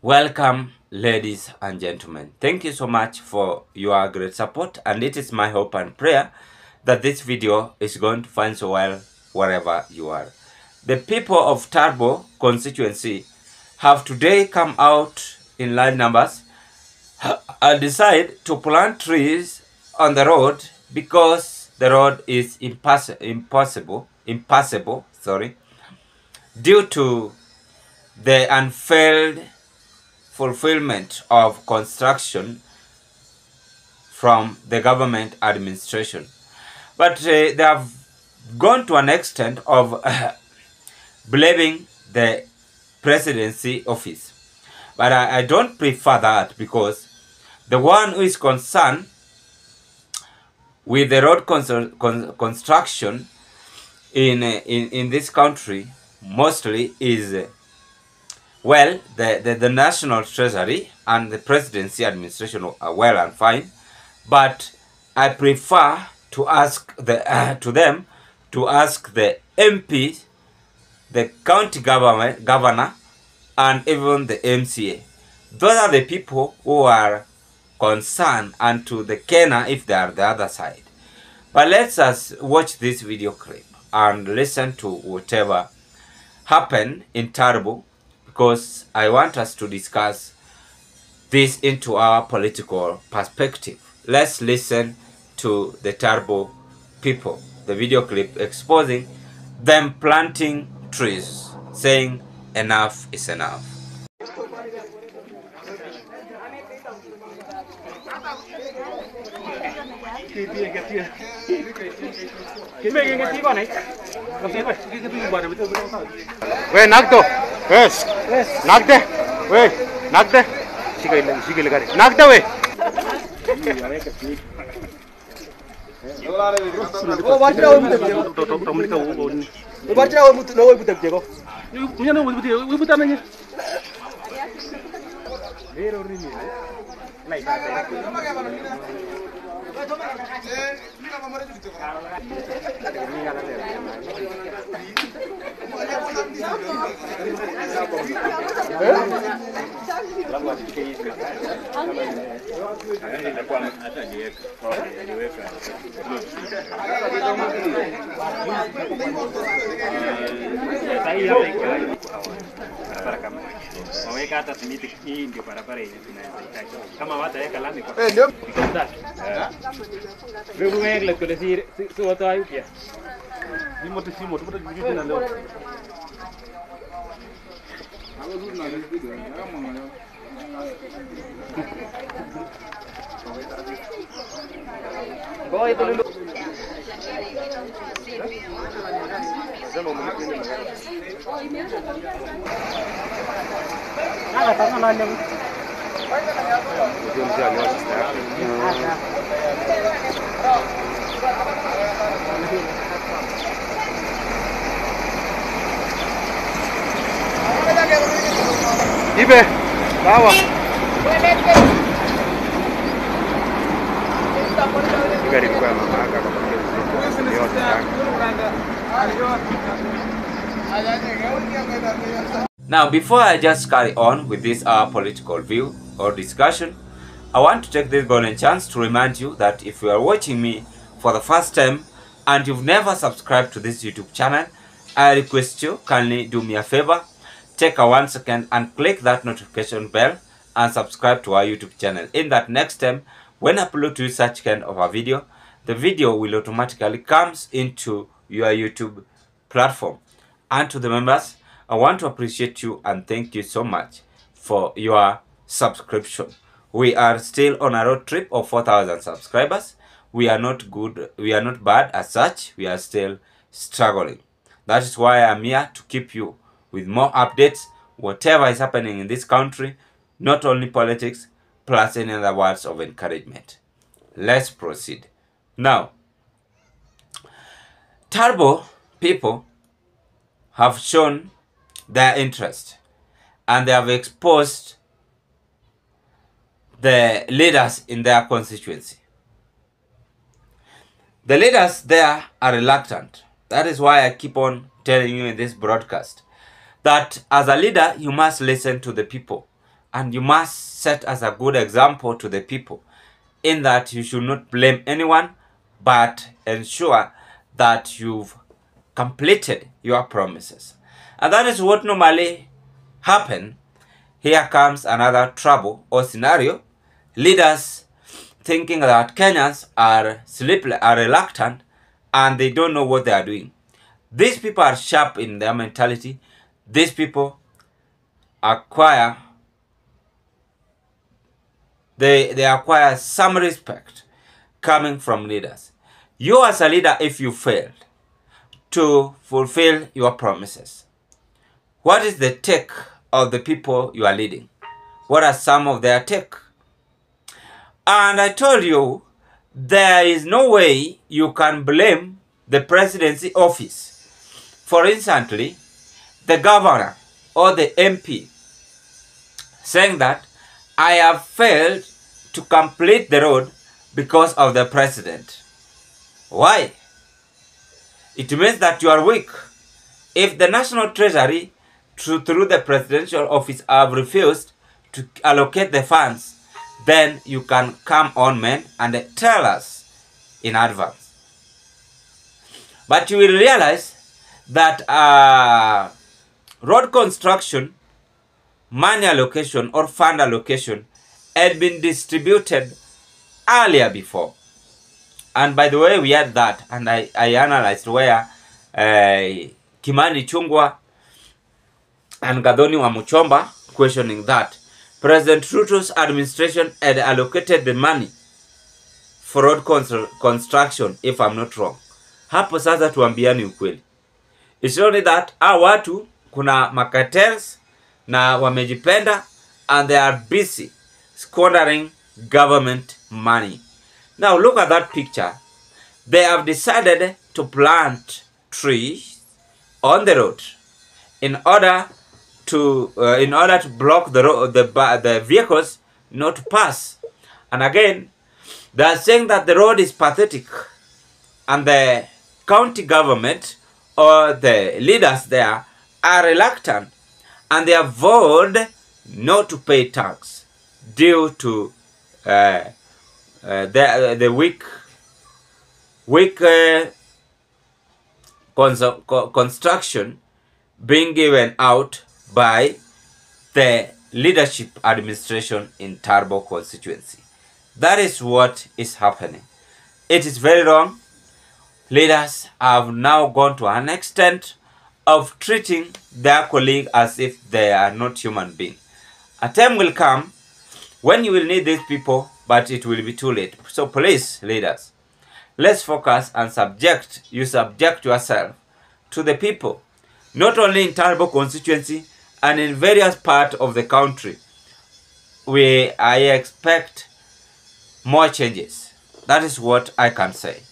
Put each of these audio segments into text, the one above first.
Welcome, ladies and gentlemen. Thank you so much for your great support, and it is my hope and prayer that this video is going to find so well wherever you are. The people of Turbo constituency have today come out in large numbers and decide to plant trees on the road because the road is impassable, due to the unfailed fulfillment of construction from the government administration. But they have gone to an extent of blaming the presidency office. But I don't prefer that, because the one who is concerned with the road construction in this country mostly is the National Treasury and the Presidency Administration are well and fine, but I prefer to ask the MP, the county governor, and even the MCA. Those are the people who are concerned, and to the Kenya if they are the other side. But let's us watch this video clip and listen to whatever happened in Turbo, because I want us to discuss this into our political perspective. Let's listen to the Turbo people, the video clip exposing them planting trees, saying enough is enough. Weh, nak to. Yes. Nak de. Weh, nak de. Sikil kari. Nak de weh. Oh, baca awak muda dia. Baca awak muda dia. Punya nama muda dia. Muda nanya. Hero ini. Naik. Ibe, bawa. Now, before I just carry on with this political view or discussion, I want to take this golden chance to remind you that if you are watching me for the first time and you've never subscribed to this YouTube channel, I request you kindly do me a favor, take a 1 second and click that notification bell and subscribe to our YouTube channel. In that, next time when I upload to you such kind of a video, the video will automatically comes into your YouTube platform. And to the members, I want to appreciate you and thank you so much for your subscription. We are still on a road trip of 4,000 subscribers. We are not good, we are not bad as such, we are still struggling. That is why I'm here to keep you with more updates, whatever is happening in this country, not only politics, plus any other words of encouragement. Let's proceed. Now, Turbo people have shown their interest, and they have exposed the leaders in their constituency. The leaders there are reluctant. That is why I keep on telling you in this broadcast that as a leader, you must listen to the people and you must set as a good example to the people, in that you should not blame anyone, but ensure that you've completed your promises. And that is what normally happens. Here comes another trouble or scenario. Leaders thinking that Kenyans are reluctant and they don't know what they are doing. These people are sharp in their mentality. These people acquire they acquire some respect coming from leaders. You as a leader, if you failed to fulfill your promises, what is the take of the people you are leading? What are some of their take? And I told you, there is no way you can blame the presidency office. For instance, the governor or the MP saying that I have failed to complete the road because of the president. Why? It means that you are weak. If the National Treasury, through the presidential office, have refused to allocate the funds, then you can come on, man, and tell us in advance. But you will realize that road construction, money allocation or fund allocation had been distributed earlier before. And by the way, we had that, and I analyzed where Kimani Chungwa and Gadoni Wamuchomba questioning that President Ruto's administration had allocated the money for road construction, if I'm not wrong. Hapo sasa tuambiani ukweli. It's only that watu kuna cartels na wamejipenda and they are busy squandering government money. Now look at that picture. They have decided to plant trees on the road in order to block the road, the vehicles not to pass. And again, they are saying that the road is pathetic, and the county government or the leaders there are reluctant, and they have vowed not to pay tax due to the weak construction being given out by the leadership administration in Turbo constituency. That is what is happening. It is very wrong. Leaders have now gone to an extent of treating their colleague as if they are not human beings. A time will come when you will need these people, but it will be too late. So please, leaders, let's focus and subject yourself to the people, not only in Turbo constituency and in various parts of the country. I expect more changes. That is what I can say.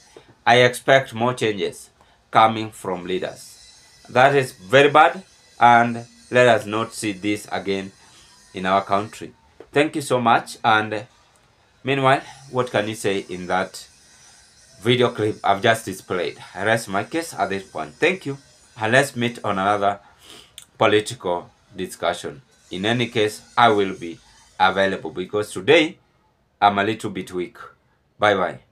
I expect more changes coming from leaders. That is very bad, and let us not see this again in our country. Thank you so much. And meanwhile, what can you say in that video clip I've just displayed? I rest my case at this point. Thank you, and let's meet on another political discussion. In any case, I will be available because today I'm a little bit weak. Bye bye.